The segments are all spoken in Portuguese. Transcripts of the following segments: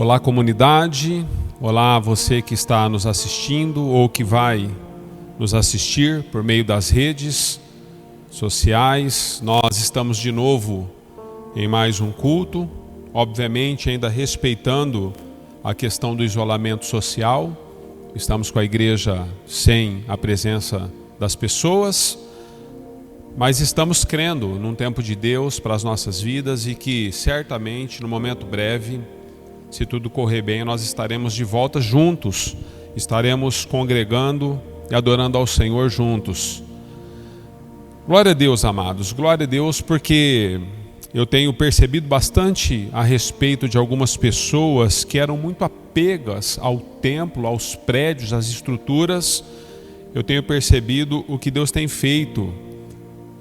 Olá, comunidade. Olá, você que está nos assistindo ou que vai nos assistir por meio das redes sociais. Nós estamos de novo em mais um culto, obviamente ainda respeitando a questão do isolamento social. Estamos com a igreja sem a presença das pessoas, mas estamos crendo num tempo de Deus para as nossas vidas e que certamente no momento breve, se tudo correr bem, nós estaremos de volta juntos, estaremos congregando e adorando ao Senhor juntos. Glória a Deus, amados, glória a Deus, porque eu tenho percebido bastante a respeito de algumas pessoas que eram muito apegas ao templo, aos prédios, às estruturas. Eu tenho percebido o que Deus tem feito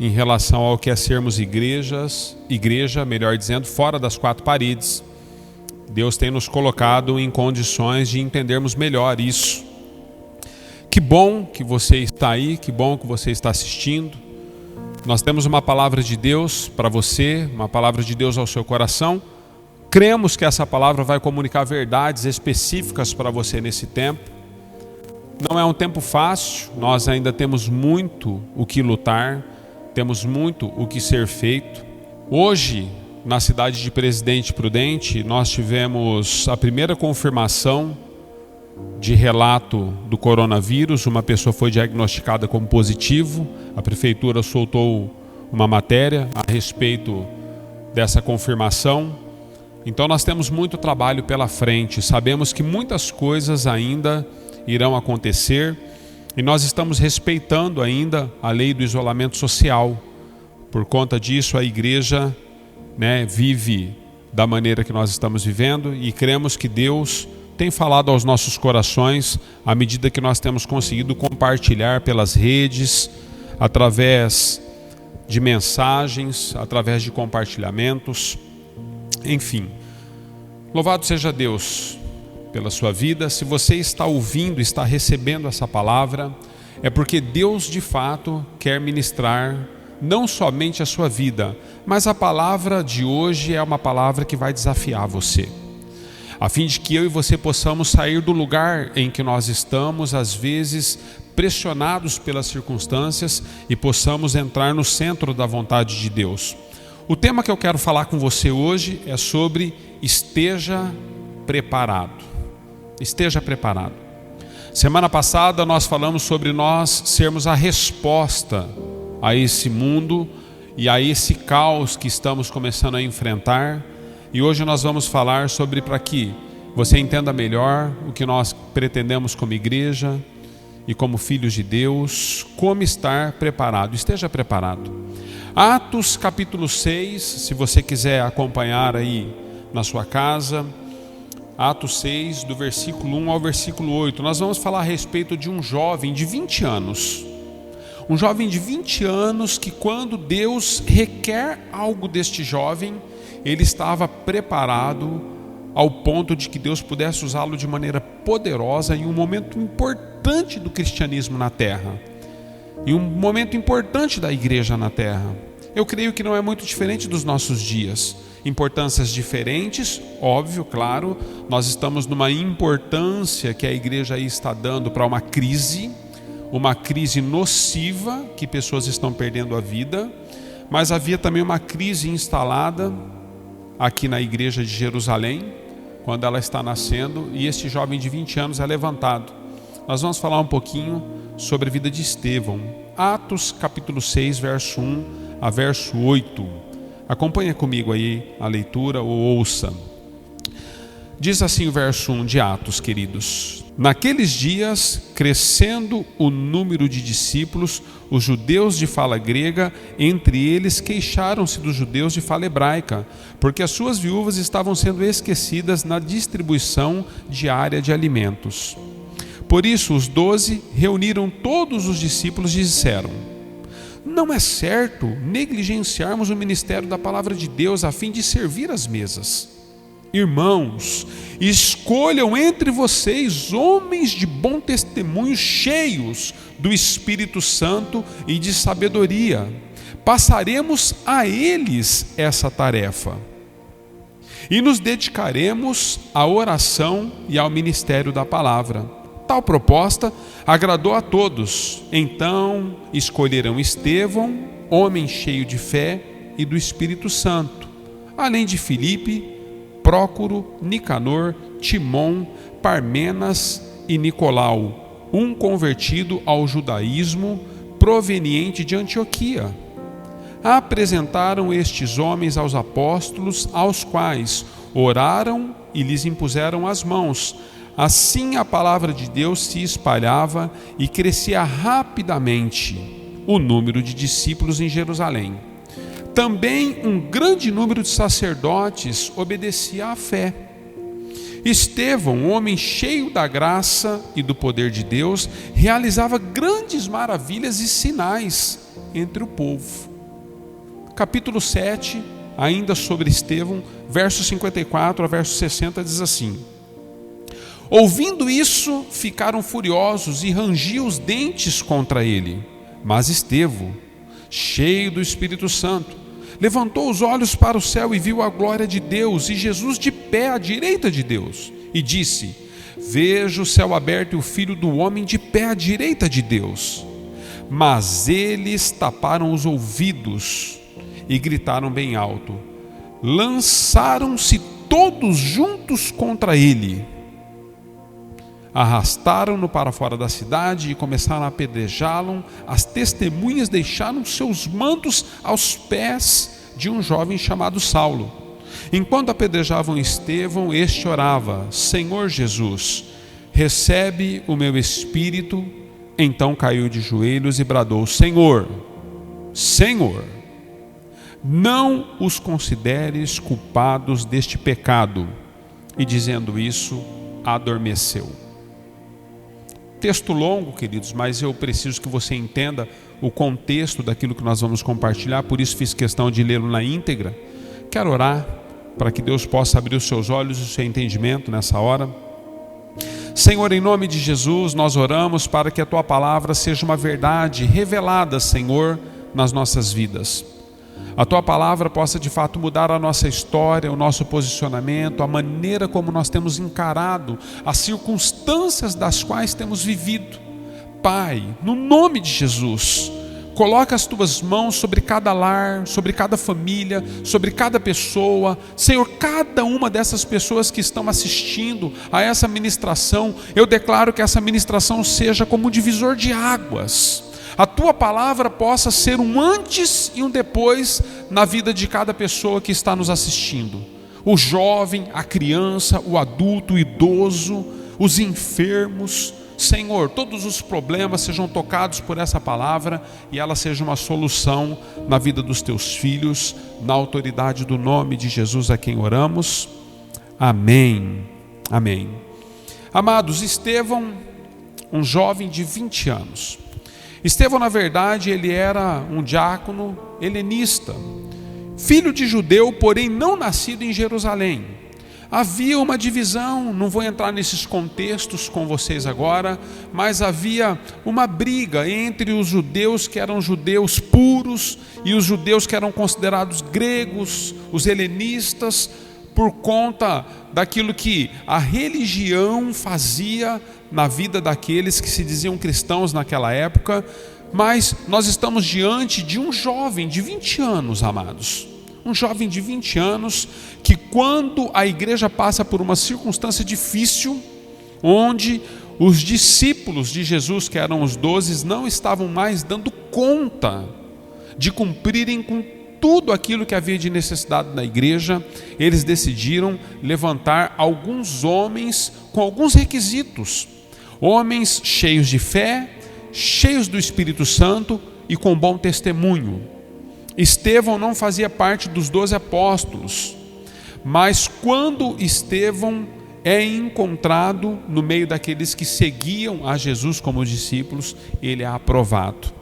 em relação ao que é sermos igreja, melhor dizendo, fora das quatro paredes. Deus tem nos colocado em condições de entendermos melhor isso. Que bom que você está aí, que bom que você está assistindo. Nós temos uma palavra de Deus para você, uma palavra de Deus ao seu coração. Cremos que essa palavra vai comunicar verdades específicas para você nesse tempo. Não é um tempo fácil, nós ainda temos muito o que lutar, temos muito o que ser feito. Hoje, na cidade de Presidente Prudente, nós tivemos a primeira confirmação de relato do coronavírus. Uma pessoa foi diagnosticada como positivo. A prefeitura soltou uma matéria a respeito dessa confirmação. Então nós temos muito trabalho pela frente. Sabemos que muitas coisas ainda irão acontecer e nós estamos respeitando ainda a lei do isolamento social. Por conta disso, a igreja vive da maneira que nós estamos vivendo e cremos que Deus tem falado aos nossos corações à medida que nós temos conseguido compartilhar pelas redes, através de mensagens, através de compartilhamentos, enfim. Louvado seja Deus pela sua vida. Se você está ouvindo, está recebendo essa palavra, é porque Deus de fato quer ministrar não somente a sua vida, mas a palavra de hoje é uma palavra que vai desafiar você, a fim de que eu e você possamos sair do lugar em que nós estamos, às vezes pressionados pelas circunstâncias, e possamos entrar no centro da vontade de Deus. O tema que eu quero falar com você hoje é sobre esteja preparado. Esteja preparado. Semana passada nós falamos sobre nós sermos a resposta a esse mundo e a esse caos que estamos começando a enfrentar. E hoje nós vamos falar sobre, para que você entenda melhor o que nós pretendemos como igreja e como filhos de Deus, como estar preparado. Esteja preparado. Atos capítulo 6, se você quiser acompanhar aí na sua casa, Atos 6, do versículo 1 ao versículo 8, nós vamos falar a respeito de um jovem de 20 anos. Um jovem de 20 anos que, quando Deus requer algo deste jovem, ele estava preparado ao ponto de que Deus pudesse usá-lo de maneira poderosa em um momento importante do cristianismo na terra, em um momento importante da igreja na terra. Eu creio que não é muito diferente dos nossos dias. Importâncias diferentes, óbvio, claro. Nós estamos numa importância que a igreja aí está dando para uma crise nociva, que pessoas estão perdendo a vida, mas havia também uma crise instalada aqui na igreja de Jerusalém, quando ela está nascendo, e este jovem de 20 anos é levantado. Nós vamos falar um pouquinho sobre a vida de Estevão. Atos capítulo 6, verso 1 a verso 8. Acompanha comigo aí a leitura ou ouça. Diz assim o verso 1 de Atos, queridos. Naqueles dias, crescendo o número de discípulos, os judeus de fala grega, entre eles, queixaram-se dos judeus de fala hebraica, porque as suas viúvas estavam sendo esquecidas na distribuição diária de alimentos. Por isso, os 12 reuniram todos os discípulos e disseram: não é certo negligenciarmos o ministério da palavra de Deus a fim de servir às mesas. Irmãos, escolham entre vocês homens de bom testemunho, cheios do Espírito Santo e de sabedoria. Passaremos a eles essa tarefa. e nos dedicaremos à oração e ao ministério da palavra. Tal proposta agradou a todos. Então escolheram Estevão, homem cheio de fé e do Espírito Santo, além de Filipe, Prócoro, Nicanor, Timon, Parmenas e Nicolau, um convertido ao judaísmo proveniente de Antioquia. Apresentaram estes homens aos apóstolos, aos quais oraram e lhes impuseram as mãos. Assim a palavra de Deus se espalhava e crescia rapidamente o número de discípulos em Jerusalém. Também um grande número de sacerdotes obedecia à fé. Estevão, um homem cheio da graça e do poder de Deus, realizava grandes maravilhas e sinais entre o povo. Capítulo 7, ainda sobre Estevão, verso 54 a verso 60, diz assim: ouvindo isso, ficaram furiosos e rangiam os dentes contra ele. Mas Estevão, cheio do Espírito Santo, levantou os olhos para o céu e viu a glória de Deus e Jesus de pé à direita de Deus. E disse: vejo o céu aberto e o Filho do Homem de pé à direita de Deus. Mas eles taparam os ouvidos e gritaram bem alto. Lançaram-se todos juntos contra ele. Arrastaram-no para fora da cidade e começaram a apedrejá-lo. As testemunhas deixaram seus mantos aos pés de um jovem chamado Saulo. Enquanto apedrejavam Estevão, este orava: Senhor Jesus, recebe o meu espírito. Então caiu de joelhos e bradou: Senhor, Senhor, não os consideres culpados deste pecado. E dizendo isso, adormeceu. Texto longo, queridos, mas eu preciso que você entenda o contexto daquilo que nós vamos compartilhar, por isso fiz questão de lê-lo na íntegra. Quero orar para que Deus possa abrir os seus olhos e o seu entendimento nessa hora. Senhor, em nome de Jesus, nós oramos para que a Tua palavra seja uma verdade revelada, Senhor, nas nossas vidas. A Tua palavra possa de fato mudar a nossa história, o nosso posicionamento, a maneira como nós temos encarado as circunstâncias das quais temos vivido. Pai, no nome de Jesus, coloca as Tuas mãos sobre cada lar, sobre cada família, sobre cada pessoa. Senhor, cada uma dessas pessoas que estão assistindo a essa ministração, eu declaro que essa ministração seja como um divisor de águas. A Tua palavra possa ser um antes e um depois na vida de cada pessoa que está nos assistindo. O jovem, a criança, o adulto, o idoso, os enfermos. Senhor, todos os problemas sejam tocados por essa palavra e ela seja uma solução na vida dos Teus filhos, na autoridade do nome de Jesus a quem oramos. Amém. Amém. Amados, Estevão, um jovem de 20 anos. Estevão, na verdade, ele era um diácono helenista, filho de judeu, porém não nascido em Jerusalém. Havia uma divisão, não vou entrar nesses contextos com vocês agora, mas havia uma briga entre os judeus que eram judeus puros e os judeus que eram considerados gregos, os helenistas, por conta daquilo que a religião fazia na vida daqueles que se diziam cristãos naquela época. Mas nós estamos diante de um jovem de 20 anos, amados. Um jovem de 20 anos que, quando a igreja passa por uma circunstância difícil, onde os discípulos de Jesus, que eram os 12, não estavam mais dando conta de cumprirem com tudo aquilo que havia de necessidade na igreja, eles decidiram levantar alguns homens com alguns requisitos. Homens cheios de fé, cheios do Espírito Santo e com bom testemunho. Estevão não fazia parte dos 12 apóstolos, mas quando Estevão é encontrado no meio daqueles que seguiam a Jesus como discípulos, ele é aprovado.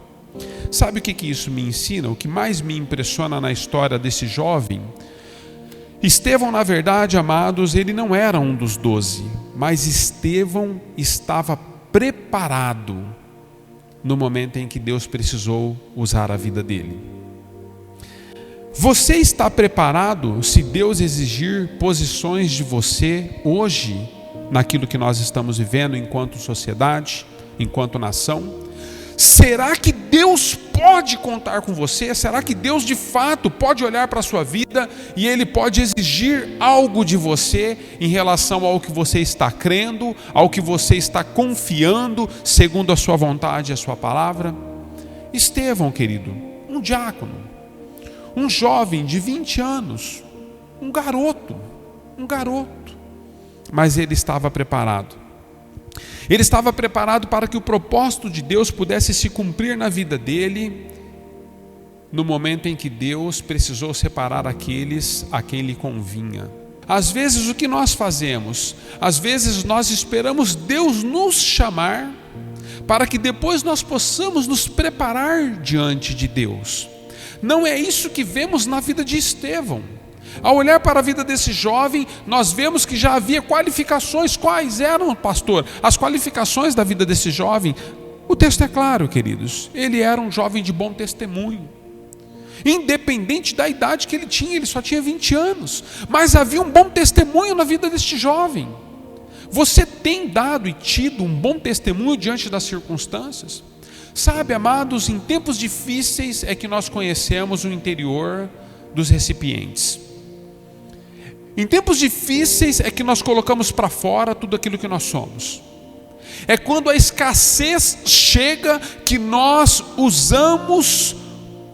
Sabe o que isso me ensina? O que mais me impressiona na história desse jovem? Estevão, na verdade, amados, ele não era um dos 12, mas Estevão estava preparado no momento em que Deus precisou usar a vida dele. Você está preparado se Deus exigir posições de você hoje, naquilo que nós estamos vivendo enquanto sociedade, enquanto nação? Será que Deus pode contar com você? Será que Deus de fato pode olhar para a sua vida e Ele pode exigir algo de você em relação ao que você está crendo, ao que você está confiando, segundo a sua vontade e a sua palavra? Estevão, querido, um diácono, um jovem de 20 anos, um garoto, mas ele estava preparado. Ele estava preparado para que o propósito de Deus pudesse se cumprir na vida dele, no momento em que Deus precisou separar aqueles a quem lhe convinha. Às vezes o que nós fazemos? Às vezes nós esperamos Deus nos chamar, para que depois nós possamos nos preparar diante de Deus. Não é isso que vemos na vida de Estevão. Ao olhar para a vida desse jovem, nós vemos que já havia qualificações. Quais eram, pastor, as qualificações da vida desse jovem? O texto é claro, queridos. Ele era um jovem de bom testemunho. Independente da idade que ele tinha, ele só tinha 20 anos. Mas havia um bom testemunho na vida deste jovem. Você tem dado e tido um bom testemunho diante das circunstâncias? Sabe, amados, em tempos difíceis é que nós conhecemos o interior dos recipientes. Em tempos difíceis é que nós colocamos para fora tudo aquilo que nós somos. É quando a escassez chega que nós usamos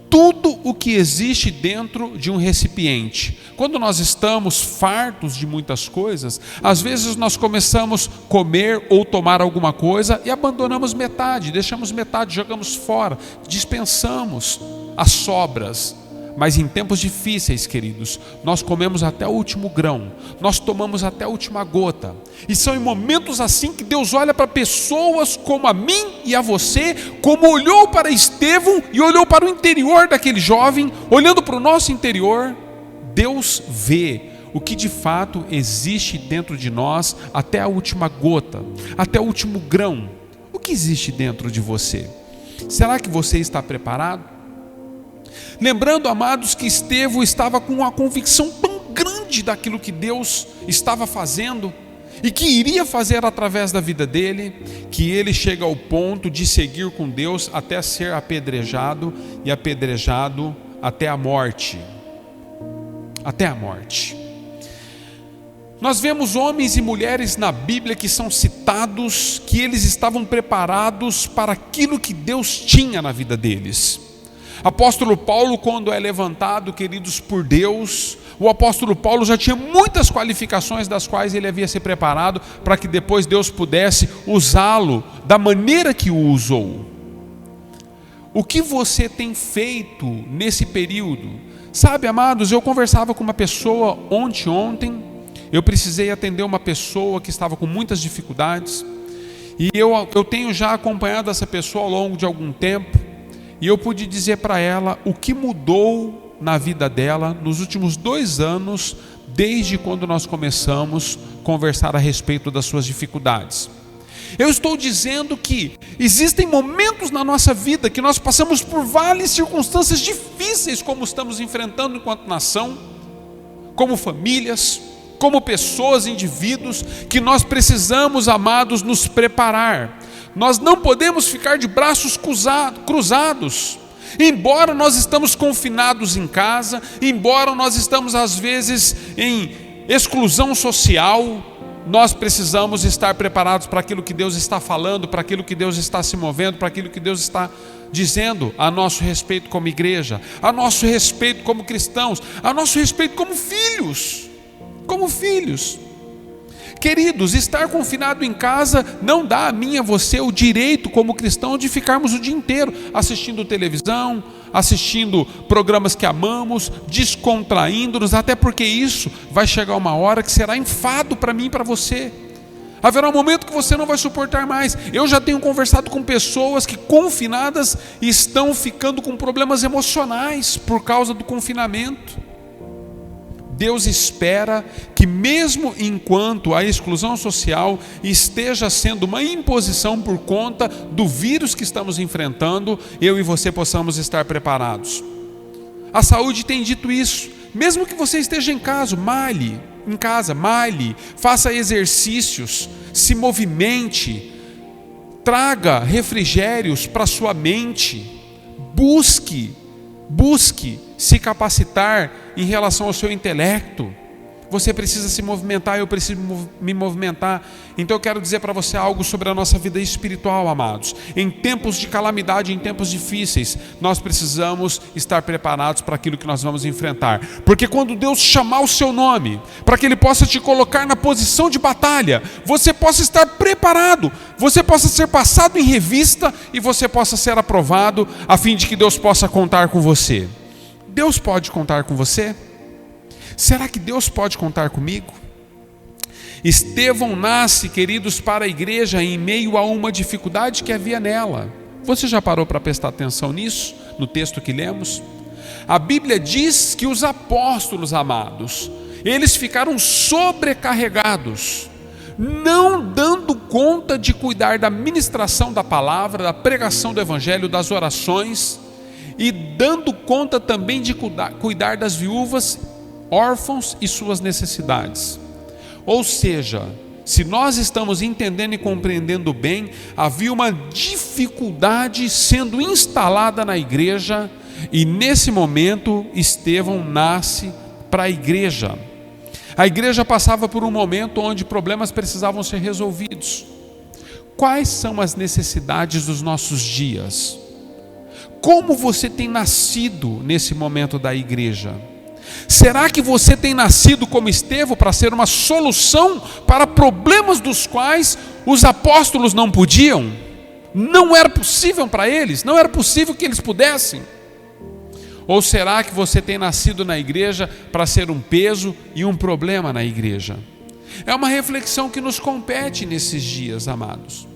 tudo o que existe dentro de um recipiente. Quando nós estamos fartos de muitas coisas, às vezes nós começamos a comer ou tomar alguma coisa e abandonamos metade, deixamos metade, jogamos fora, dispensamos as sobras. Mas em tempos difíceis, queridos, nós comemos até o último grão, nós tomamos até a última gota. E são em momentos assim que Deus olha para pessoas como a mim e a você, como olhou para Estevão e olhou para o interior daquele jovem, olhando para o nosso interior. Deus vê o que de fato existe dentro de nós até a última gota, até o último grão. O que existe dentro de você? Será que você está preparado? Lembrando, amados, que Estevão estava com uma convicção tão grande daquilo que Deus estava fazendo e que iria fazer através da vida dele, que ele chega ao ponto de seguir com Deus até ser apedrejado e apedrejado até a morte. Até a morte. Nós vemos homens e mulheres na Bíblia que são citados, que eles estavam preparados para aquilo que Deus tinha na vida deles. Apóstolo Paulo, quando é levantado, queridos, por Deus, o apóstolo Paulo já tinha muitas qualificações das quais ele havia se preparado para que depois Deus pudesse usá-lo da maneira que o usou. O que você tem feito nesse período? Sabe, amados, eu conversava com uma pessoa ontem, eu precisei atender uma pessoa que estava com muitas dificuldades, e eu tenho já acompanhado essa pessoa ao longo de algum tempo, e eu pude dizer para ela o que mudou na vida dela nos últimos 2 anos, desde quando nós começamos a conversar a respeito das suas dificuldades. Eu estou dizendo que existem momentos na nossa vida que nós passamos por várias circunstâncias difíceis, como estamos enfrentando enquanto nação, como famílias, como pessoas, indivíduos, que nós precisamos, amados, nos preparar. Nós não podemos ficar de braços cruzados. Embora nós estamos confinados em casa, embora nós estamos às vezes em exclusão social, nós precisamos estar preparados para aquilo que Deus está falando, para aquilo que Deus está se movendo, para aquilo que Deus está dizendo a nosso respeito como igreja, a nosso respeito como cristãos, a nosso respeito como filhos. Queridos, estar confinado em casa não dá a mim e a você o direito como cristão de ficarmos o dia inteiro assistindo televisão, assistindo programas que amamos, descontraindo-nos, até porque isso vai chegar uma hora que será enfado para mim e para você. Haverá um momento que você não vai suportar mais. Eu já tenho conversado com pessoas que confinadas estão ficando com problemas emocionais por causa do confinamento. Deus espera que mesmo enquanto a exclusão social esteja sendo uma imposição por conta do vírus que estamos enfrentando, eu e você possamos estar preparados. A saúde tem dito isso. Mesmo que você esteja em casa, malhe, faça exercícios, se movimente, traga refrigérios para sua mente, busque se capacitar em relação ao seu intelecto. Você precisa se movimentar, eu preciso me movimentar. Então eu quero dizer para você algo sobre a nossa vida espiritual, amados. Em tempos de calamidade, em tempos difíceis, nós precisamos estar preparados para aquilo que nós vamos enfrentar. Porque quando Deus chamar o seu nome, para que Ele possa te colocar na posição de batalha, você possa estar preparado, você possa ser passado em revista e você possa ser aprovado, a fim de que Deus possa contar com você. Deus pode contar com você? Será que Deus pode contar comigo? Estevão nasce, queridos, para a igreja em meio a uma dificuldade que havia nela. Você já parou para prestar atenção nisso, no texto que lemos? A Bíblia diz que os apóstolos, amados, eles ficaram sobrecarregados, não dando conta de cuidar da ministração da palavra, da pregação do evangelho, das orações, e dando conta também de cuidar das viúvas, órfãos e suas necessidades. Ou seja, se nós estamos entendendo e compreendendo bem, havia uma dificuldade sendo instalada na igreja, e nesse momento Estevão nasce para a igreja. A igreja passava por um momento onde problemas precisavam ser resolvidos. Quais são as necessidades dos nossos dias? Como você tem nascido nesse momento da igreja? Será que você tem nascido como Estevão para ser uma solução para problemas dos quais os apóstolos não podiam? Não era possível para eles, não era possível que eles pudessem. Ou será que você tem nascido na igreja para ser um peso e um problema na igreja? É uma reflexão que nos compete nesses dias, amados.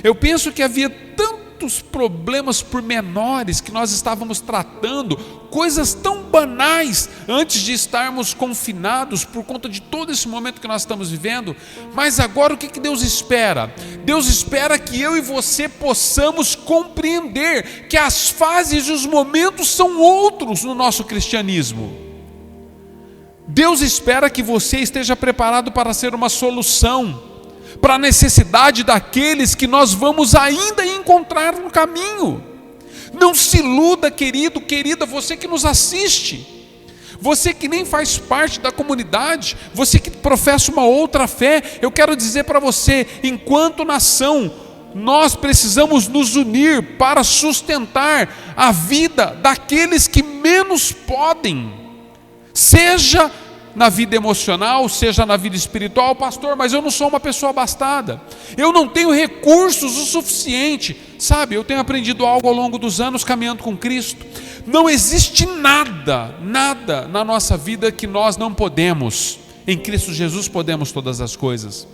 Eu penso que havia tantos problemas pormenores que nós estávamos tratando, coisas tão banais antes de estarmos confinados por conta de todo esse momento que nós estamos vivendo. Mas agora o que Deus espera? Deus espera que eu e você possamos compreender que as fases e os momentos são outros no nosso cristianismo. Deus espera que você esteja preparado para ser uma solução para a necessidade daqueles que nós vamos ainda encontrar no caminho. Não se iluda, querido, querida, você que nos assiste, você que nem faz parte da comunidade, você que professa uma outra fé. Eu quero dizer para você, enquanto nação, nós precisamos nos unir para sustentar a vida daqueles que menos podem, seja na vida emocional, seja na vida espiritual. Pastor, mas eu não sou uma pessoa abastada, eu não tenho recursos o suficiente. Sabe, eu tenho aprendido algo ao longo dos anos caminhando com Cristo. Não existe nada na nossa vida que nós não podemos. Em Cristo Jesus podemos todas as coisas.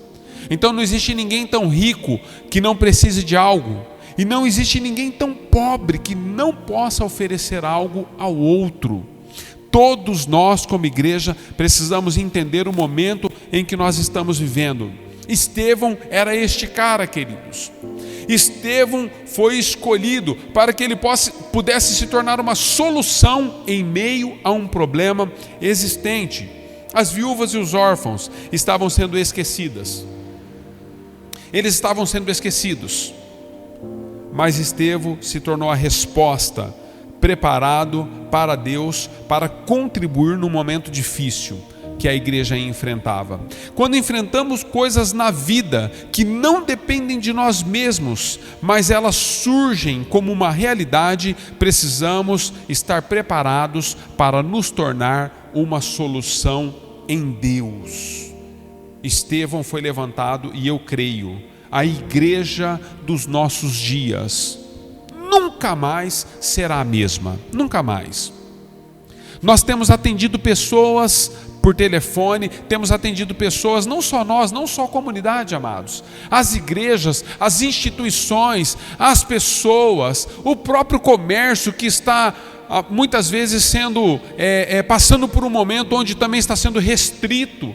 Então não existe ninguém tão rico que não precise de algo, e não existe ninguém tão pobre que não possa oferecer algo ao outro. Todos nós, como igreja, precisamos entender o momento em que nós estamos vivendo. Estevão era este cara, queridos. Estevão foi escolhido para que ele pudesse se tornar uma solução em meio a um problema existente. As viúvas e os órfãos estavam sendo esquecidas. Eles estavam sendo esquecidos. Mas Estevão se tornou a resposta, preparado para Deus, para contribuir no momento difícil que a igreja enfrentava. Quando enfrentamos coisas na vida que não dependem de nós mesmos, mas elas surgem como uma realidade, precisamos estar preparados para nos tornar uma solução em Deus. Estevão foi levantado, e eu creio, a igreja dos nossos dias nunca mais será a mesma, nunca mais. Nós temos atendido pessoas por telefone, temos atendido pessoas, não só nós, não só a comunidade, amados, as igrejas, as instituições, as pessoas, o próprio comércio que está muitas vezes sendo, passando por um momento onde também está sendo restrito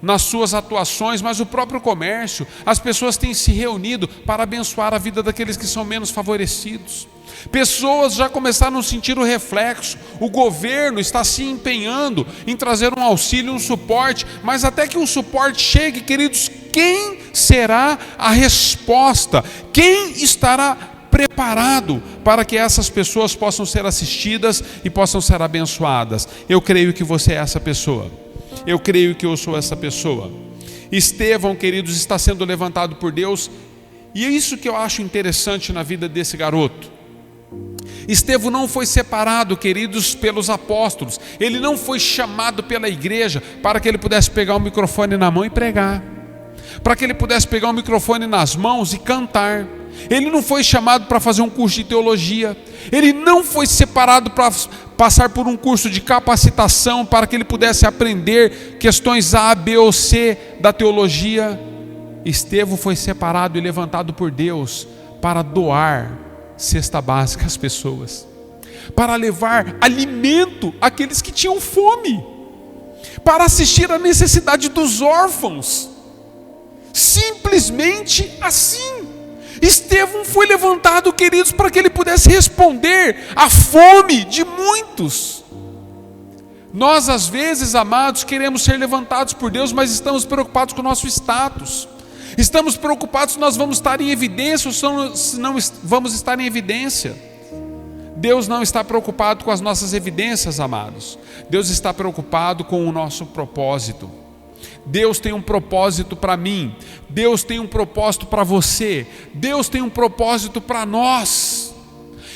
nas suas atuações, mas o próprio comércio, as pessoas têm se reunido para abençoar a vida daqueles que são menos favorecidos. Pessoas já começaram a sentir o reflexo. O governo está se empenhando em trazer um auxílio, um suporte, mas até que o suporte chegue, queridos, quem será a resposta? Quem estará preparado para que essas pessoas possam ser assistidas e possam ser abençoadas? Eu creio que você é essa pessoa. Eu creio que eu sou essa pessoa. Estevão, queridos, está sendo levantado por Deus, e é isso que eu acho interessante na vida desse garoto. Estevão não foi separado, queridos, pelos apóstolos. Ele não foi chamado pela igreja para que ele pudesse pegar o microfone na mão e pregar, para que ele pudesse pegar o microfone nas mãos e cantar. Ele não foi chamado para fazer um curso de teologia. Ele não foi separado para passar por um curso de capacitação para que ele pudesse aprender questões A, B ou C da teologia. Estevão foi separado e levantado por Deus para doar cesta básica às pessoas, para levar alimento àqueles que tinham fome, para assistir à necessidade dos órfãos. Simplesmente assim. Estevão foi levantado, queridos, para que ele pudesse responder à fome de muitos. Nós, às vezes, amados, queremos ser levantados por Deus, mas estamos preocupados com o nosso status. Estamos preocupados se nós vamos estar em evidência ou se não vamos estar em evidência. Deus não está preocupado com as nossas evidências, amados. Deus está preocupado com o nosso propósito. Deus tem um propósito para mim. Deus tem um propósito para você. Deus tem um propósito para nós.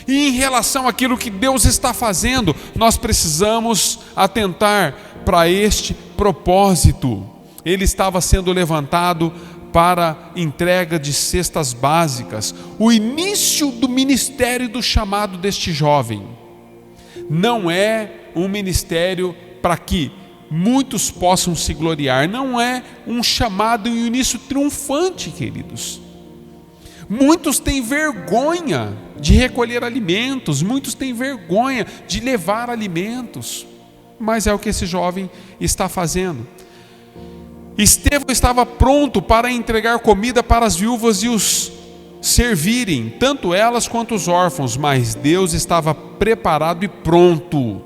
E em relação àquilo que Deus está fazendo, nós precisamos atentar para este propósito. Ele estava sendo levantado para entrega de cestas básicas. O início do ministério, do chamado deste jovem, não é um ministério para que muitos possam se gloriar, não é um chamado e um início triunfante, queridos. Muitos têm vergonha de recolher alimentos, muitos têm vergonha de levar alimentos, mas é o que esse jovem está fazendo. Estevão estava pronto para entregar comida para as viúvas e os servirem, tanto elas quanto os órfãos, mas Deus estava preparado e pronto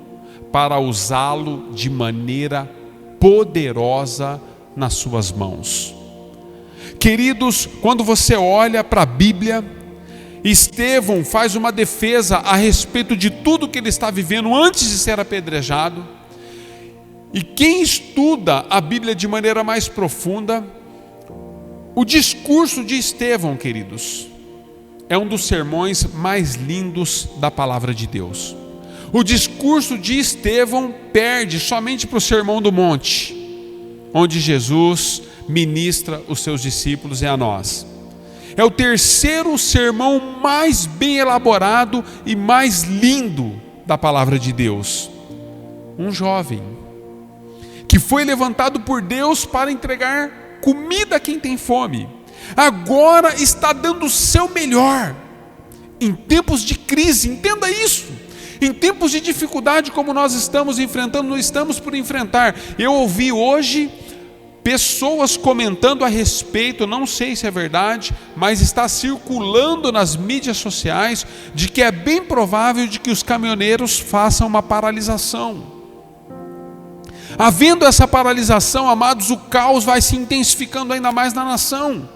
para usá-lo de maneira poderosa nas suas mãos. Queridos, quando você olha para a Bíblia, Estevão faz uma defesa a respeito de tudo que ele está vivendo antes de ser apedrejado. E quem estuda a Bíblia de maneira mais profunda, o discurso de Estevão, queridos, é um dos sermões mais lindos da palavra de Deus. O discurso de Estevão perde somente para o Sermão do Monte, onde Jesus ministra os seus discípulos e a nós. É o terceiro sermão mais bem elaborado e mais lindo da palavra de Deus. Um jovem que foi levantado por Deus para entregar comida a quem tem fome, agora está dando o seu melhor em tempos de crise. Entenda isso. Em tempos de dificuldade como nós estamos enfrentando, nós estamos por enfrentar. Eu ouvi hoje pessoas comentando a respeito, não sei se é verdade, mas está circulando nas mídias sociais, de que é bem provável de que os caminhoneiros façam uma paralisação. Havendo essa paralisação, amados, o caos vai se intensificando ainda mais na nação.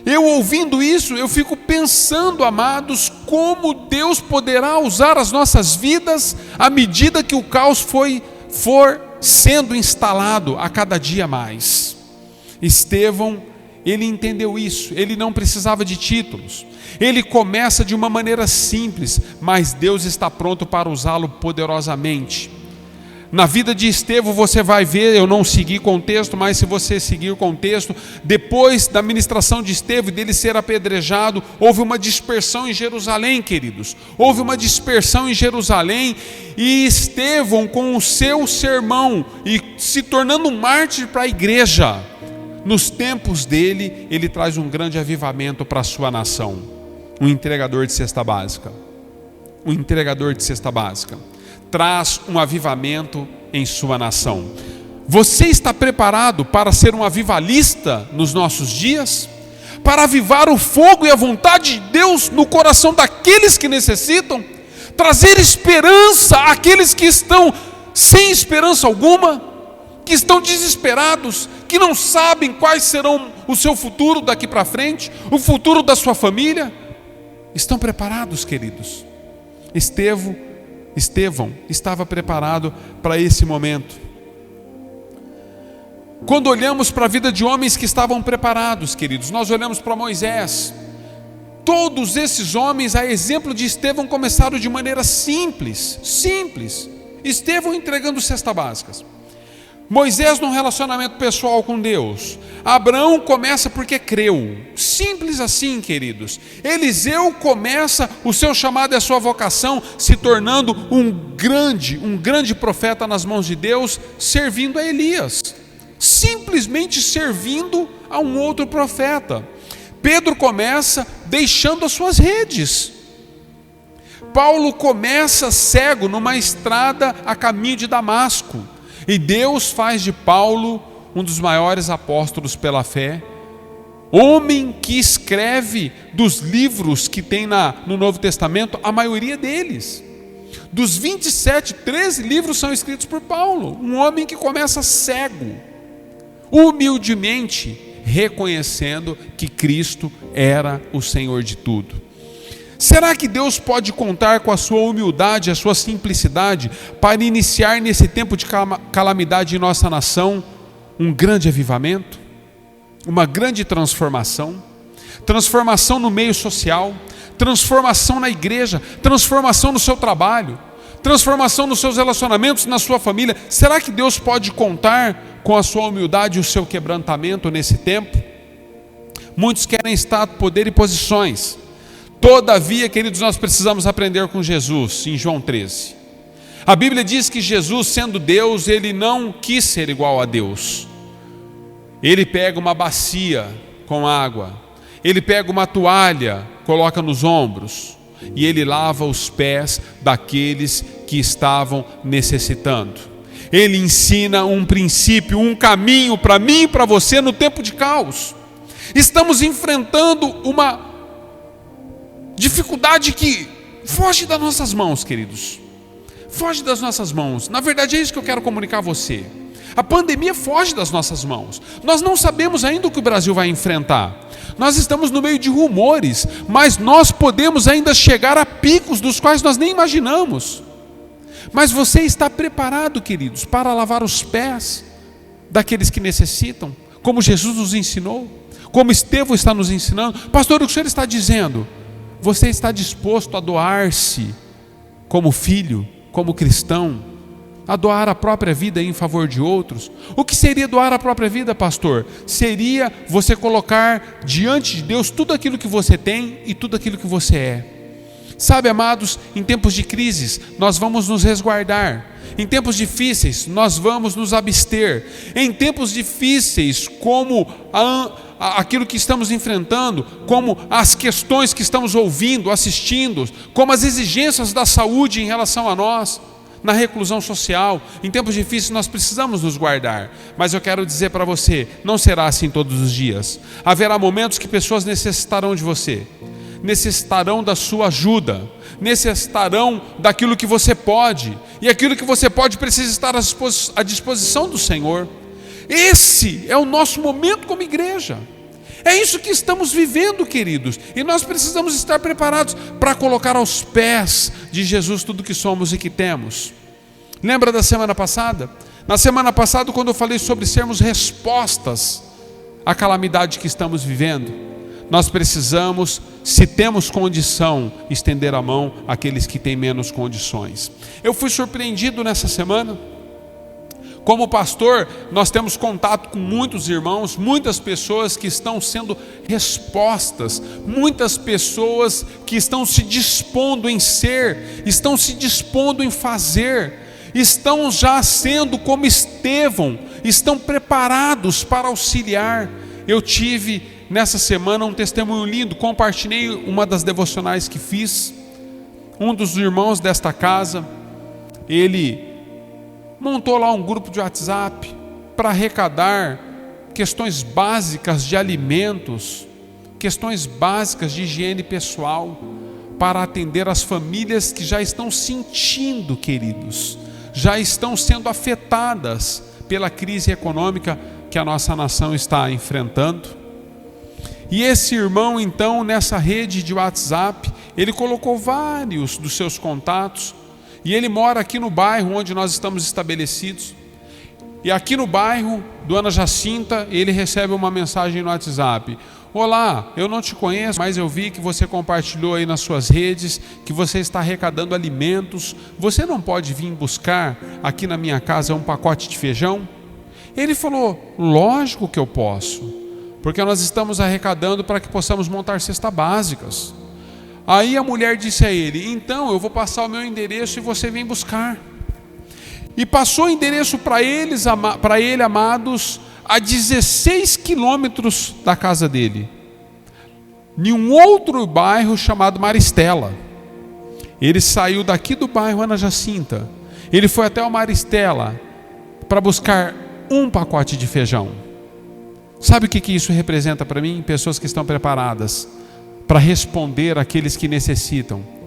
Eu ouvindo isso, eu fico pensando, amados, como Deus poderá usar as nossas vidas à medida que o caos for sendo instalado a cada dia mais. Estevão, ele entendeu isso, ele não precisava de títulos. Ele começa de uma maneira simples, mas Deus está pronto para usá-lo poderosamente. Na vida de Estevão você vai ver, eu não segui com o texto, mas se você seguir com o texto, depois da ministração de Estevão, dele ser apedrejado, houve uma dispersão em Jerusalém, queridos. Houve uma dispersão em Jerusalém, e Estevão, com o seu sermão, e se tornando um mártir para a igreja, nos tempos dele, ele traz um grande avivamento para a sua nação. Um entregador de cesta básica. Um entregador de cesta básica traz um avivamento em sua nação. Você está preparado para ser um avivalista nos nossos dias? Para avivar o fogo e a vontade de Deus no coração daqueles que necessitam? Trazer esperança àqueles que estão sem esperança alguma? Que estão desesperados? Que não sabem quais serão o seu futuro daqui para frente? O futuro da sua família? Estão preparados, queridos? Estevão estava preparado para esse momento. Quando olhamos para a vida de homens que estavam preparados, queridos, nós olhamos para Moisés. Todos esses homens, a exemplo de Estevão, começaram de maneira simples. Estevão entregando cestas básicas. Moisés num relacionamento pessoal com Deus. Abraão começa porque creu. Simples assim, queridos. Eliseu começa o seu chamado e a sua vocação, se tornando um grande profeta nas mãos de Deus, servindo a Elias. Simplesmente servindo a um outro profeta. Pedro começa deixando as suas redes. Paulo começa cego numa estrada a caminho de Damasco. E Deus faz de Paulo um dos maiores apóstolos pela fé, homem que escreve dos livros que tem no Novo Testamento, a maioria deles. Dos 27, 13 livros são escritos por Paulo, um homem que começa cego, humildemente reconhecendo que Cristo era o Senhor de tudo. Será que Deus pode contar com a sua humildade, a sua simplicidade, para iniciar nesse tempo de calamidade em nossa nação, um grande avivamento? Uma grande transformação? Transformação no meio social, transformação na igreja, transformação no seu trabalho, transformação nos seus relacionamentos, na sua família. Será que Deus pode contar com a sua humildade e o seu quebrantamento nesse tempo? Muitos querem status, poder e posições. Todavia, queridos, nós precisamos aprender com Jesus, em João 13. A Bíblia diz que Jesus, sendo Deus, ele não quis ser igual a Deus. Ele pega uma bacia com água, ele pega uma toalha, coloca nos ombros, e ele lava os pés daqueles que estavam necessitando. Ele ensina um princípio, um caminho para mim e para você no tempo de caos. Estamos enfrentando uma dificuldade que foge das nossas mãos, queridos. Foge das nossas mãos. Na verdade é isso que eu quero comunicar a você. A pandemia foge das nossas mãos. Nós não sabemos ainda o que o Brasil vai enfrentar. Nós estamos no meio de rumores, mas nós podemos ainda chegar a picos dos quais nós nem imaginamos. Mas você está preparado, queridos, para lavar os pés daqueles que necessitam, como Jesus nos ensinou, como Estevão está nos ensinando? Pastor, o que o senhor está dizendo? Você está disposto a doar-se como filho, como cristão, a doar a própria vida em favor de outros? O que seria doar a própria vida, pastor? Seria você colocar diante de Deus tudo aquilo que você tem e tudo aquilo que você é. Sabe, amados, em tempos de crises, nós vamos nos resguardar. Em tempos difíceis, nós vamos nos abster. Em tempos difíceis, como aquilo que estamos enfrentando, como as questões que estamos ouvindo, assistindo, como as exigências da saúde em relação a nós, na reclusão social, em tempos difíceis nós precisamos nos guardar. Mas eu quero dizer para você, não será assim todos os dias. Haverá momentos que pessoas necessitarão de você, necessitarão da sua ajuda, necessitarão daquilo que você pode, e aquilo que você pode precisa estar à disposição do Senhor. Esse é o nosso momento como igreja. É isso que estamos vivendo, queridos, e nós precisamos estar preparados para colocar aos pés de Jesus tudo que somos e que temos. Lembra da semana passada? Na semana passada, quando eu falei sobre sermos respostas à calamidade que estamos vivendo, nós precisamos, se temos condição, estender a mão àqueles que têm menos condições. Eu fui surpreendido nessa semana. Como pastor, nós temos contato com muitos irmãos, muitas pessoas que estão sendo respostas, muitas pessoas que estão se dispondo em ser, estão se dispondo em fazer, estão já sendo como Estevão, estão preparados para auxiliar. Eu tive nessa semana um testemunho lindo, compartilhei uma das devocionais que fiz. Um dos irmãos desta casa, ele montou lá um grupo de WhatsApp, para arrecadar questões básicas de alimentos, questões básicas de higiene pessoal, para atender as famílias que já estão sentindo, queridos, já estão sendo afetadas pela crise econômica que a nossa nação está enfrentando. E esse irmão, então, nessa rede de WhatsApp, ele colocou vários dos seus contatos, e ele mora aqui no bairro onde nós estamos estabelecidos. E aqui no bairro do Ana Jacinta, ele recebe uma mensagem no WhatsApp: olá, eu não te conheço, mas eu vi que você compartilhou aí nas suas redes que você está arrecadando alimentos. Você não pode vir buscar aqui na minha casa um pacote de feijão? Ele falou: lógico que eu posso, porque nós estamos arrecadando para que possamos montar cestas básicas. Aí a mulher disse a ele: então eu vou passar o meu endereço e você vem buscar. E passou o endereço para ele, amados, a 16 quilômetros da casa dele, em um outro bairro chamado Maristela. Ele saiu daqui do bairro Ana Jacinta, ele foi até o Maristela para buscar um pacote de feijão. Sabe o que isso representa para mim? Pessoas que estão preparadas para responder àqueles que necessitam.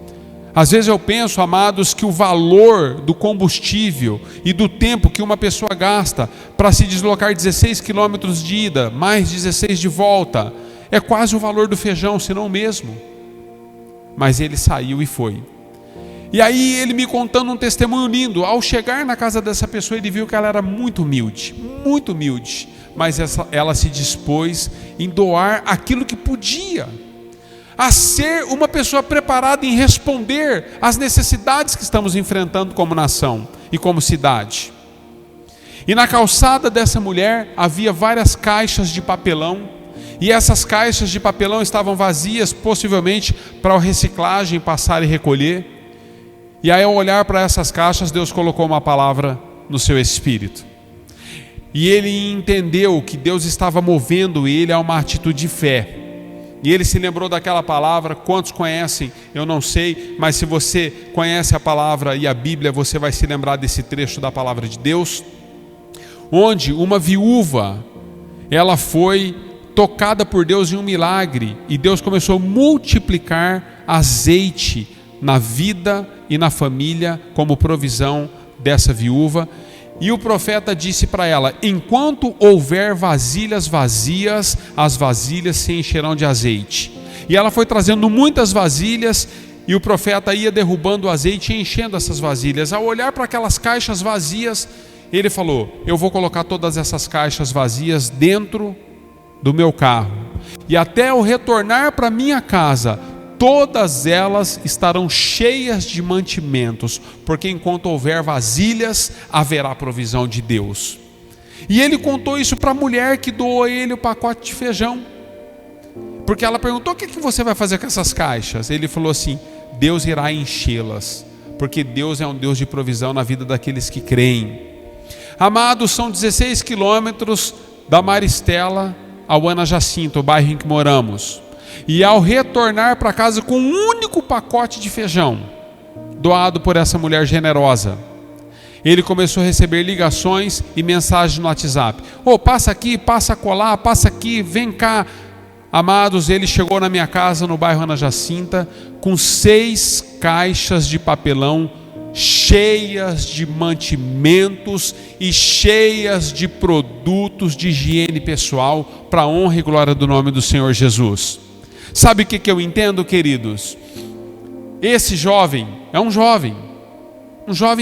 Às vezes eu penso, amados, que o valor do combustível e do tempo que uma pessoa gasta para se deslocar 16 quilômetros de ida, mais 16 de volta, é quase o valor do feijão, se não o mesmo. Mas ele saiu e foi. E aí ele me contando um testemunho lindo. Ao chegar na casa dessa pessoa, ele viu que ela era muito humilde, mas ela se dispôs em doar aquilo que podia, a ser uma pessoa preparada em responder às necessidades que estamos enfrentando como nação e como cidade. E na calçada dessa mulher havia várias caixas de papelão, e essas caixas de papelão estavam vazias, possivelmente para a reciclagem passar e recolher. E aí, ao olhar para essas caixas, Deus colocou uma palavra no seu espírito, e ele entendeu que Deus estava movendo ele a uma atitude de fé. E ele se lembrou daquela palavra. Quantos conhecem? Eu não sei, mas se você conhece a palavra e a Bíblia, você vai se lembrar desse trecho da palavra de Deus, onde uma viúva, ela foi tocada por Deus em um milagre, e Deus começou a multiplicar azeite na vida e na família como provisão dessa viúva. E o profeta disse para ela: enquanto houver vasilhas vazias, as vasilhas se encherão de azeite. E ela foi trazendo muitas vasilhas, e o profeta ia derrubando o azeite e enchendo essas vasilhas. Ao olhar para aquelas caixas vazias, ele falou: eu vou colocar todas essas caixas vazias dentro do meu carro, e até eu retornar para minha casa, todas elas estarão cheias de mantimentos, porque enquanto houver vasilhas, haverá provisão de Deus. E ele contou isso para a mulher que doou a ele o pacote de feijão, porque ela perguntou: o que você vai fazer com essas caixas? Ele falou assim: Deus irá enchê-las, porque Deus é um Deus de provisão na vida daqueles que creem. Amados, são 16 quilômetros da Maristela ao Ana Jacinta, o bairro em que moramos. E ao retornar para casa com um único pacote de feijão, doado por essa mulher generosa, ele começou a receber ligações e mensagens no WhatsApp: passa aqui, passa colar, passa aqui, vem cá. Amados, ele chegou na minha casa no bairro Ana Jacinta com 6 caixas de papelão cheias de mantimentos e cheias de produtos de higiene pessoal, para a honra e glória do nome do Senhor Jesus. Sabe o que eu entendo, queridos? Esse jovem é um jovem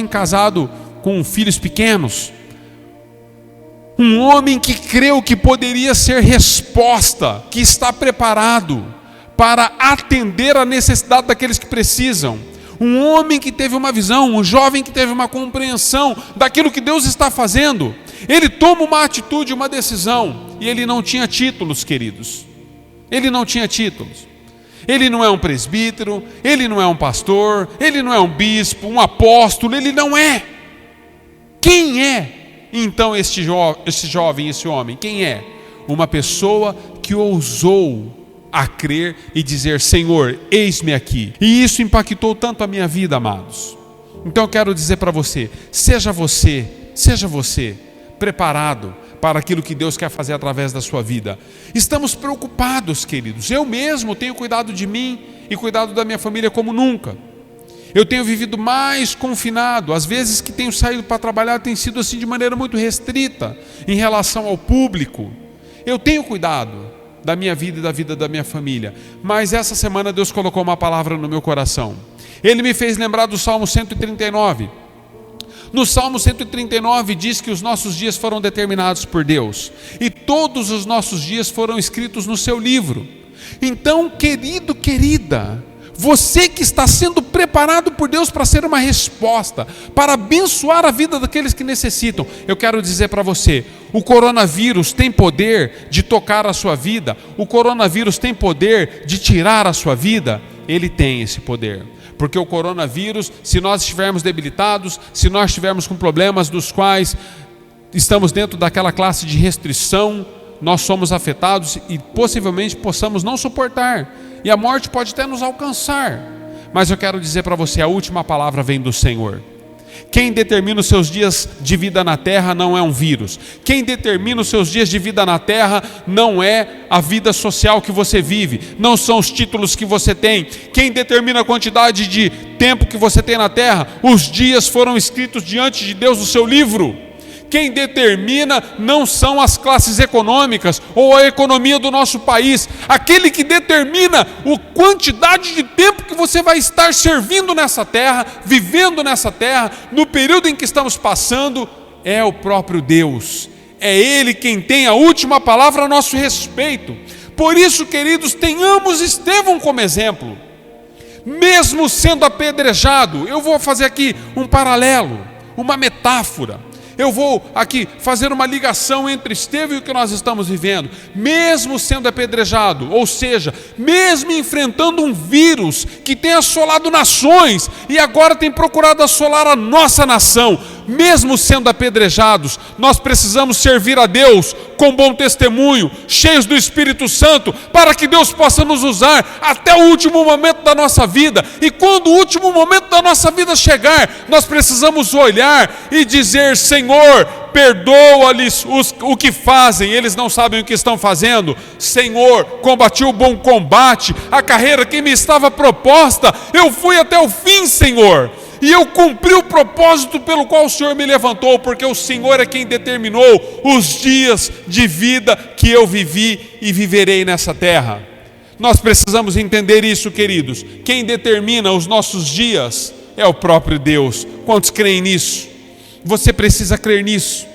casado com filhos pequenos, um homem que creu que poderia ser resposta, que está preparado para atender a necessidade daqueles que precisam. Um homem que teve uma visão, um jovem que teve uma compreensão daquilo que Deus está fazendo. Ele toma uma atitude, uma decisão, e ele não tinha títulos, queridos. Ele não tinha títulos. Ele não é um presbítero, ele não é um pastor, ele não é um bispo, um apóstolo, ele não é. Quem é então esse jovem, esse homem? Quem é? Uma pessoa que ousou a crer e dizer: Senhor, eis-me aqui. E isso impactou tanto a minha vida, amados. Então eu quero dizer para você, seja você preparado para aquilo que Deus quer fazer através da sua vida. Estamos preocupados, queridos. Eu mesmo tenho cuidado de mim e cuidado da minha família como nunca. Eu tenho vivido mais confinado. Às vezes que tenho saído para trabalhar tem sido assim de maneira muito restrita em relação ao público. Eu tenho cuidado da minha vida e da vida da minha família. Mas essa semana Deus colocou uma palavra no meu coração. Ele me fez lembrar do Salmo 139. No Salmo 139 diz que os nossos dias foram determinados por Deus. E todos os nossos dias foram escritos no seu livro. Então, querido, querida, você que está sendo preparado por Deus para ser uma resposta, para abençoar a vida daqueles que necessitam, eu quero dizer para você, o coronavírus tem poder de tocar a sua vida, o coronavírus tem poder de tirar a sua vida, ele tem esse poder. Porque o coronavírus, se nós estivermos debilitados, se nós estivermos com problemas dos quais estamos dentro daquela classe de restrição, nós somos afetados e possivelmente possamos não suportar. E a morte pode até nos alcançar. Mas eu quero dizer para você, a última palavra vem do Senhor. Quem determina os seus dias de vida na terra não é um vírus. Quem determina os seus dias de vida na terra não é a vida social que você vive. Não são os títulos que você tem. Quem determina a quantidade de tempo que você tem na terra, os dias foram escritos diante de Deus no seu livro. Quem determina não são as classes econômicas ou a economia do nosso país. Aquele que determina a quantidade de tempo que você vai estar servindo nessa terra, vivendo nessa terra, no período em que estamos passando, é o próprio Deus. É Ele quem tem a última palavra a nosso respeito. Por isso, queridos, tenhamos Estevão como exemplo. Mesmo sendo apedrejado, eu vou fazer aqui um paralelo, uma metáfora. Eu vou aqui fazer uma ligação entre Estevão e o que nós estamos vivendo. Mesmo sendo apedrejado, ou seja, mesmo enfrentando um vírus que tem assolado nações e agora tem procurado assolar a nossa nação, mesmo sendo apedrejados, nós precisamos servir a Deus com bom testemunho, cheios do Espírito Santo, para que Deus possa nos usar até o último momento da nossa vida. E quando o último momento da nossa vida chegar, nós precisamos olhar e dizer: Senhor, perdoa-lhes o que fazem, eles não sabem o que estão fazendo. Senhor, combati o bom combate, a carreira que me estava proposta, eu fui até o fim, Senhor. E eu cumpri o propósito pelo qual o Senhor me levantou, porque o Senhor é quem determinou os dias de vida que eu vivi e viverei nessa terra. Nós precisamos entender isso, queridos. Quem determina os nossos dias é o próprio Deus. Quantos creem nisso? Você precisa crer nisso.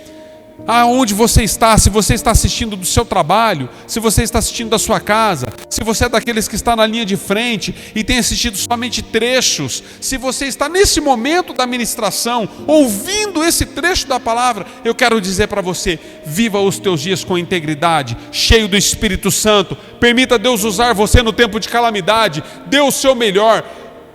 Aonde você está, se você está assistindo do seu trabalho, se você está assistindo da sua casa, se você é daqueles que está na linha de frente e tem assistido somente trechos, se você está nesse momento da ministração, ouvindo esse trecho da palavra, eu quero dizer para você: viva os teus dias com integridade, cheio do Espírito Santo, permita Deus usar você no tempo de calamidade, dê o seu melhor.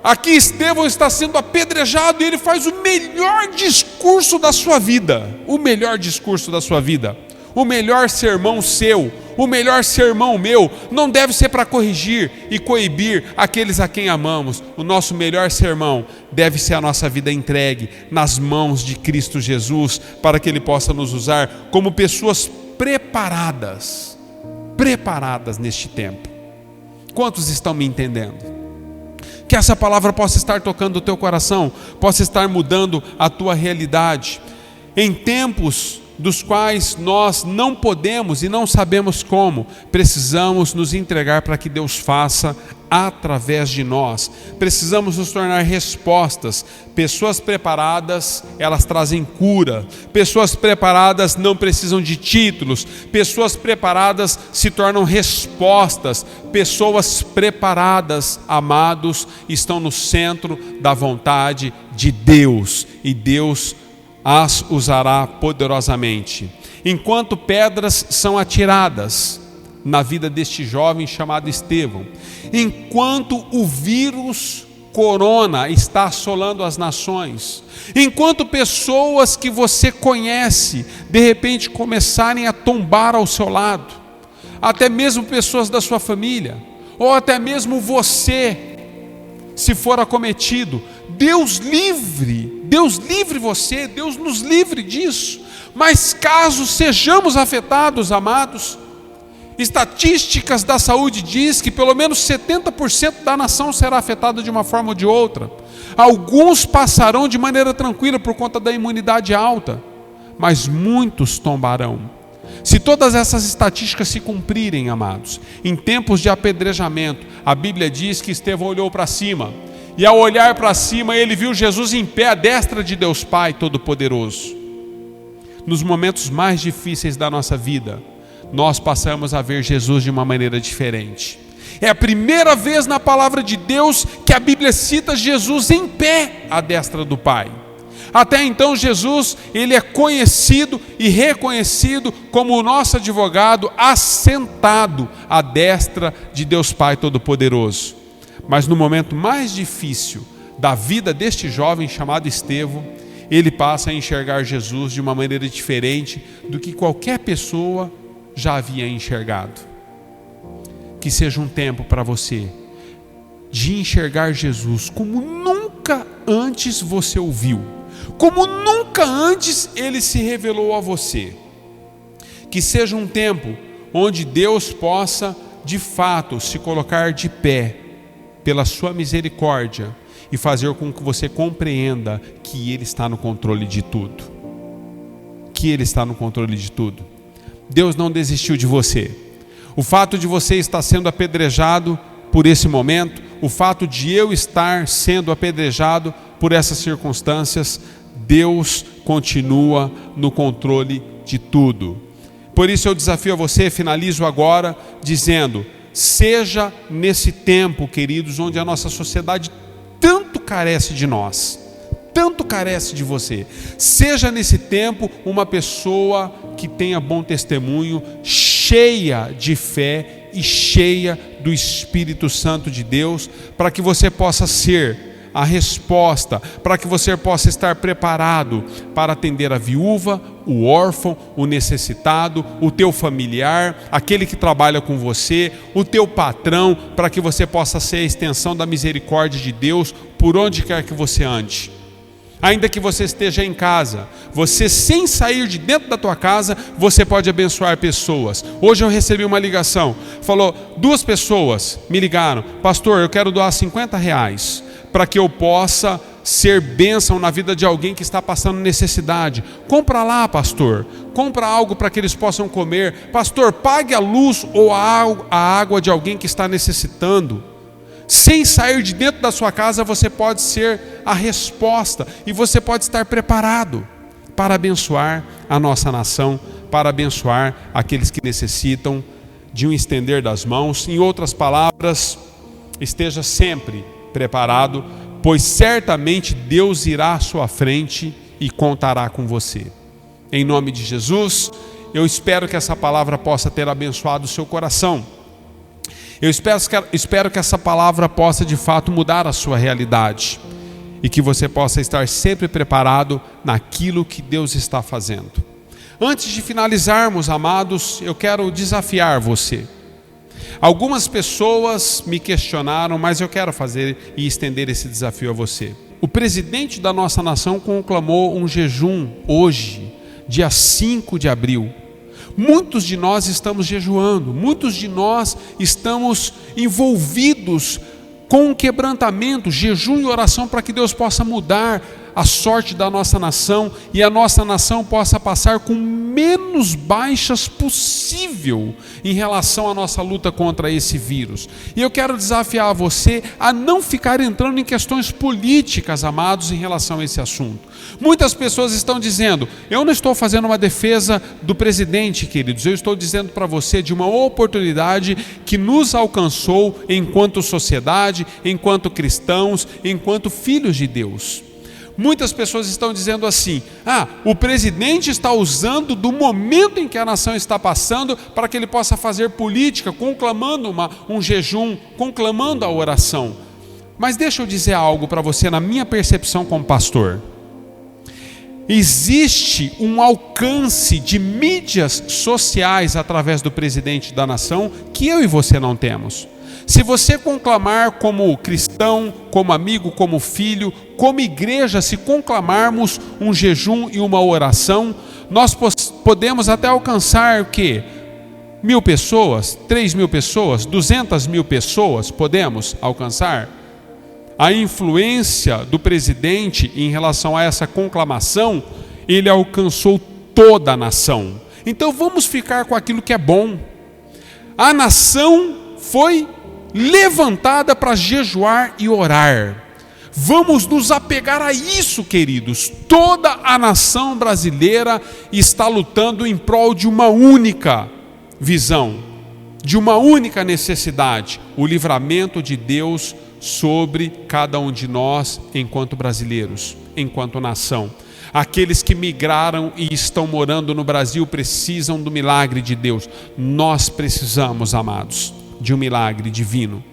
Aqui Estevão está sendo apedrejado e ele faz o melhor discurso da sua vida. O melhor discurso da sua vida. O melhor sermão seu, o melhor sermão meu, não deve ser para corrigir e coibir aqueles a quem amamos. O nosso melhor sermão deve ser a nossa vida entregue nas mãos de Cristo Jesus, para que Ele possa nos usar como pessoas preparadas neste tempo. Quantos estão me entendendo? Que essa palavra possa estar tocando o teu coração, possa estar mudando a tua realidade. Em tempos dos quais nós não podemos e não sabemos como, precisamos nos entregar para que Deus faça através de nós. Precisamos nos tornar respostas. Pessoas preparadas, elas trazem cura. Pessoas preparadas não precisam de títulos. Pessoas preparadas se tornam respostas. Pessoas preparadas, amados, estão no centro da vontade de Deus, e Deus as usará poderosamente. Enquanto pedras são atiradas na vida deste jovem chamado Estevão, enquanto o vírus corona está assolando as nações, enquanto pessoas que você conhece de repente começarem a tombar ao seu lado, até mesmo pessoas da sua família, ou até mesmo você, se for acometido, Deus livre você, Deus nos livre disso. Mas caso sejamos afetados, amados, estatísticas da saúde diz que pelo menos 70% da nação será afetada de uma forma ou de outra. Alguns passarão de maneira tranquila por conta da imunidade alta, mas muitos tombarão. Se todas essas estatísticas se cumprirem, amados, em tempos de apedrejamento, a Bíblia diz que Estevão olhou para cima, e ao olhar para cima ele viu Jesus em pé à destra de Deus Pai Todo-Poderoso. Nos momentos mais difíceis da nossa vida, nós passamos a ver Jesus de uma maneira diferente. É a primeira vez na palavra de Deus que a Bíblia cita Jesus em pé à destra do Pai. Até então Jesus, ele é conhecido e reconhecido como o nosso advogado assentado à destra de Deus Pai Todo-Poderoso. Mas no momento mais difícil da vida deste jovem chamado Estevão, ele passa a enxergar Jesus de uma maneira diferente do que qualquer pessoa já havia enxergado. Que seja um tempo para você de enxergar Jesus como nunca antes você o viu, como nunca antes ele se revelou a você. Que seja um tempo onde Deus possa de fato se colocar de pé pela sua misericórdia e fazer com que você compreenda que Ele está no controle de tudo. Que Ele está no controle de tudo. Deus não desistiu de você. O fato de você estar sendo apedrejado por esse momento, o fato de eu estar sendo apedrejado por essas circunstâncias, Deus continua no controle de tudo. Por isso eu desafio a você, finalizo agora dizendo: seja nesse tempo, queridos, onde a nossa sociedade tanto carece de nós, tanto carece de você, seja nesse tempo uma pessoa que tenha bom testemunho, cheia de fé e cheia do Espírito Santo de Deus, para que você possa ser a resposta, para que você possa estar preparado para atender a viúva, o órfão, o necessitado, o teu familiar, aquele que trabalha com você, o teu patrão, para que você possa ser a extensão da misericórdia de Deus por onde quer que você ande. Ainda que você esteja em casa, você sem sair de dentro da tua casa, você pode abençoar pessoas. Hoje eu recebi uma ligação, falou, 2 pessoas me ligaram: pastor, eu quero doar R$50 para que eu possa ser bênção na vida de alguém que está passando necessidade. Compra lá, pastor, compra algo para que eles possam comer. Pastor, pague a luz ou a água de alguém que está necessitando. Sem sair de dentro da sua casa, você pode ser a resposta e você pode estar preparado para abençoar a nossa nação, para abençoar aqueles que necessitam de um estender das mãos. Em outras palavras, esteja sempre preparado, pois certamente Deus irá à sua frente e contará com você. Em nome de Jesus, eu espero que essa palavra possa ter abençoado o seu coração. Eu espero que essa palavra possa de fato mudar a sua realidade e que você possa estar sempre preparado naquilo que Deus está fazendo. Antes de finalizarmos, amados, eu quero desafiar você. Algumas pessoas me questionaram, mas eu quero fazer e estender esse desafio a você. O presidente da nossa nação conclamou um jejum hoje, dia 5 de abril. Muitos de nós estamos jejuando, muitos de nós estamos envolvidos com um quebrantamento, jejum e oração para que Deus possa mudar a sorte da nossa nação e a nossa nação possa passar com menos baixas possível em relação à nossa luta contra esse vírus. E eu quero desafiar você a não ficar entrando em questões políticas, amados, em relação a esse assunto. Muitas pessoas estão dizendo, eu não estou fazendo uma defesa do presidente, queridos, eu estou dizendo para você de uma oportunidade que nos alcançou enquanto sociedade, enquanto cristãos, enquanto filhos de Deus. Muitas pessoas estão dizendo assim, o presidente está usando do momento em que a nação está passando para que ele possa fazer política, conclamando um jejum, conclamando a oração. Mas deixa eu dizer algo para você na minha percepção como pastor. Existe um alcance de mídias sociais através do presidente da nação que eu e você não temos. Se você conclamar como cristão, como amigo, como filho, como igreja, se conclamarmos um jejum e uma oração, Nós podemos até alcançar o quê? 1.000 pessoas, 3.000 pessoas, 200.000 pessoas podemos alcançar. A influência do presidente em relação a essa conclamação, ele alcançou toda a nação. Então vamos ficar com aquilo que é bom. A nação foi levantada para jejuar e orar. Vamos nos apegar a isso, queridos. Toda a nação brasileira está lutando em prol de uma única visão, de uma única necessidade: o livramento de Deus sobre cada um de nós enquanto brasileiros, enquanto nação. Aqueles que migraram e estão morando no Brasil precisam do milagre de Deus. Nós precisamos, amados, de um milagre divino.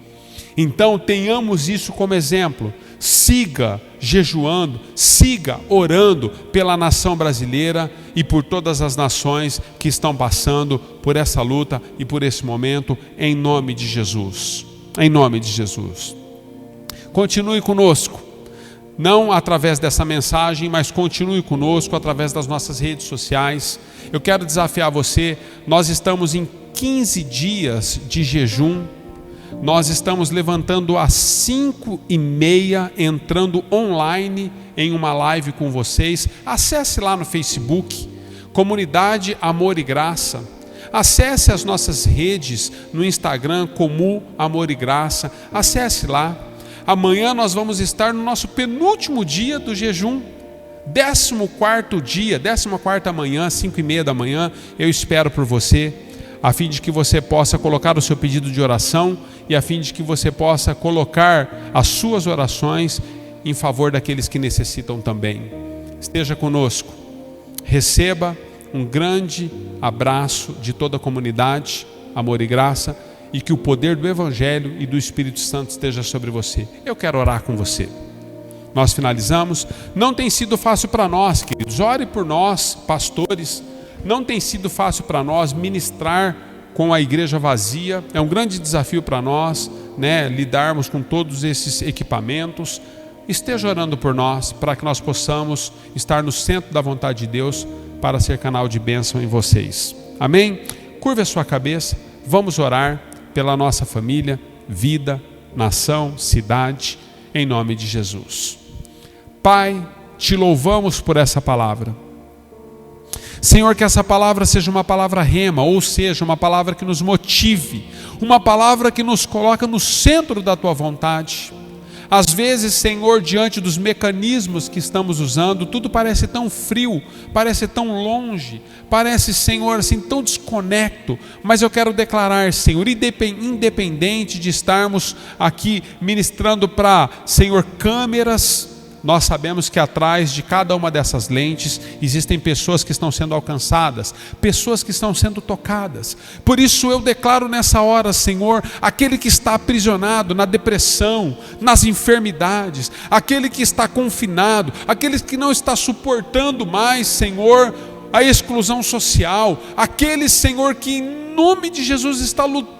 Então tenhamos isso como exemplo. Siga jejuando, siga orando pela nação brasileira e por todas as nações que estão passando por essa luta e por esse momento, em nome de Jesus. Em nome de Jesus. Continue conosco, não através dessa mensagem, mas continue conosco através das nossas redes sociais. Eu quero desafiar você. Nós estamos em 15 dias de jejum. Nós estamos levantando às 5h30, entrando online em uma live com vocês. Acesse lá no Facebook, Comunidade Amor e Graça. Acesse as nossas redes no Instagram, Comu Amor e Graça. Acesse lá. Amanhã nós vamos estar no nosso penúltimo dia do jejum. 14º dia, 14ª manhã, 5h30 da manhã. Eu espero por você, a fim de que você possa colocar o seu pedido de oração e a fim de que você possa colocar as suas orações em favor daqueles que necessitam também. Esteja conosco. Receba um grande abraço de toda a comunidade Amor e Graça, e que o poder do Evangelho e do Espírito Santo esteja sobre você. Eu quero orar com você. Nós finalizamos. Não tem sido fácil para nós, queridos. Ore por nós, pastores. Não tem sido fácil para nós ministrar com a igreja vazia. É um grande desafio para nós, lidarmos com todos esses equipamentos. Esteja orando por nós, para que nós possamos estar no centro da vontade de Deus, para ser canal de bênção em vocês. Amém? Curve a sua cabeça. Vamos orar pela nossa família, vida, nação, cidade, em nome de Jesus. Pai, te louvamos por essa palavra. Senhor, que essa palavra seja uma palavra rema, ou seja, uma palavra que nos motive, uma palavra que nos coloca no centro da tua vontade. Às vezes, Senhor, diante dos mecanismos que estamos usando, tudo parece tão frio, parece tão longe, parece, Senhor, assim, tão desconecto. Mas eu quero declarar, Senhor, independente de estarmos aqui ministrando para, Senhor, câmeras, nós sabemos que atrás de cada uma dessas lentes existem pessoas que estão sendo alcançadas, pessoas que estão sendo tocadas. Por isso eu declaro nessa hora, Senhor, aquele que está aprisionado na depressão, nas enfermidades, aquele que está confinado, aquele que não está suportando mais, Senhor, a exclusão social, aquele, Senhor, que em nome de Jesus está lutando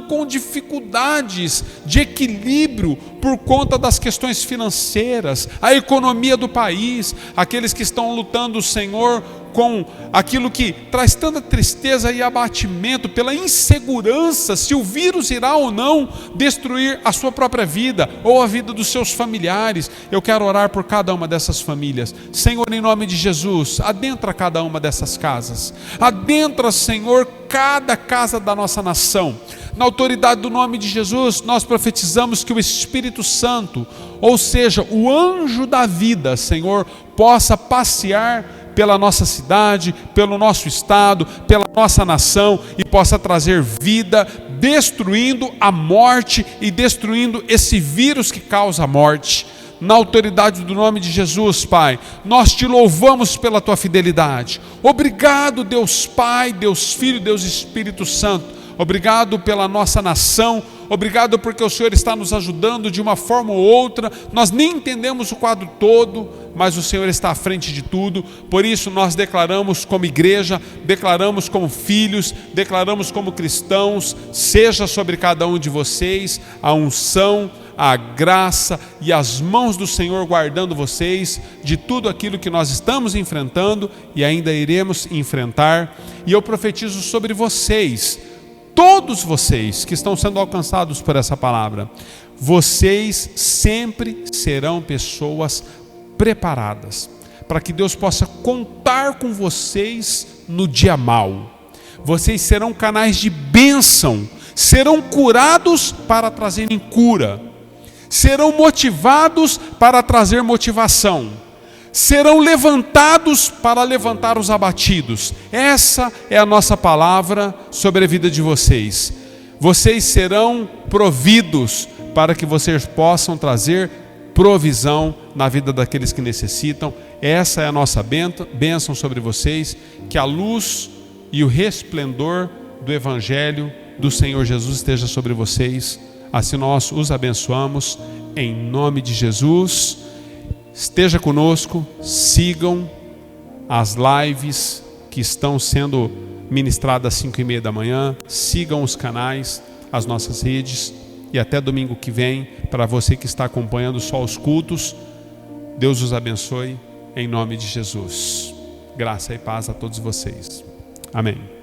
com dificuldades de equilíbrio por conta das questões financeiras, a economia do país, aqueles que estão lutando, Senhor, com aquilo que traz tanta tristeza e abatimento pela insegurança, se o vírus irá ou não destruir a sua própria vida ou a vida dos seus familiares. Eu quero orar por cada uma dessas famílias. Senhor, em nome de Jesus, adentra cada uma dessas casas, adentra, Senhor, cada casa da nossa nação. Na autoridade do nome de Jesus, nós profetizamos que o Espírito Santo, ou seja, o anjo da vida, Senhor, possa passear pela nossa cidade, pelo nosso estado, pela nossa nação, e possa trazer vida, destruindo a morte e destruindo esse vírus que causa a morte. Na autoridade do nome de Jesus, Pai, nós te louvamos pela tua fidelidade. Obrigado, Deus Pai, Deus Filho, Deus Espírito Santo. Obrigado pela nossa nação, obrigado porque o Senhor está nos ajudando de uma forma ou outra. Nós nem entendemos o quadro todo, mas o Senhor está à frente de tudo. Por isso nós declaramos como igreja, declaramos como filhos, declaramos como cristãos: seja sobre cada um de vocês a unção, a graça e as mãos do Senhor guardando vocês de tudo aquilo que nós estamos enfrentando e ainda iremos enfrentar. E eu profetizo sobre vocês, todos vocês que estão sendo alcançados por essa palavra, vocês sempre serão pessoas preparadas para que Deus possa contar com vocês no dia mau. Vocês serão canais de bênção, serão curados para trazerem cura, serão motivados para trazer motivação, serão levantados para levantar os abatidos. Essa é a nossa palavra sobre a vida de vocês. Vocês serão providos para que vocês possam trazer provisão na vida daqueles que necessitam. Essa é a nossa bênção sobre vocês. Que a luz e o resplendor do Evangelho do Senhor Jesus esteja sobre vocês. Assim nós os abençoamos em nome de Jesus. Esteja conosco, sigam as lives que estão sendo ministradas às 5:30 da manhã, sigam os canais, as nossas redes, e até domingo que vem, para você que está acompanhando só os cultos, Deus os abençoe em nome de Jesus. Graça e paz a todos vocês. Amém.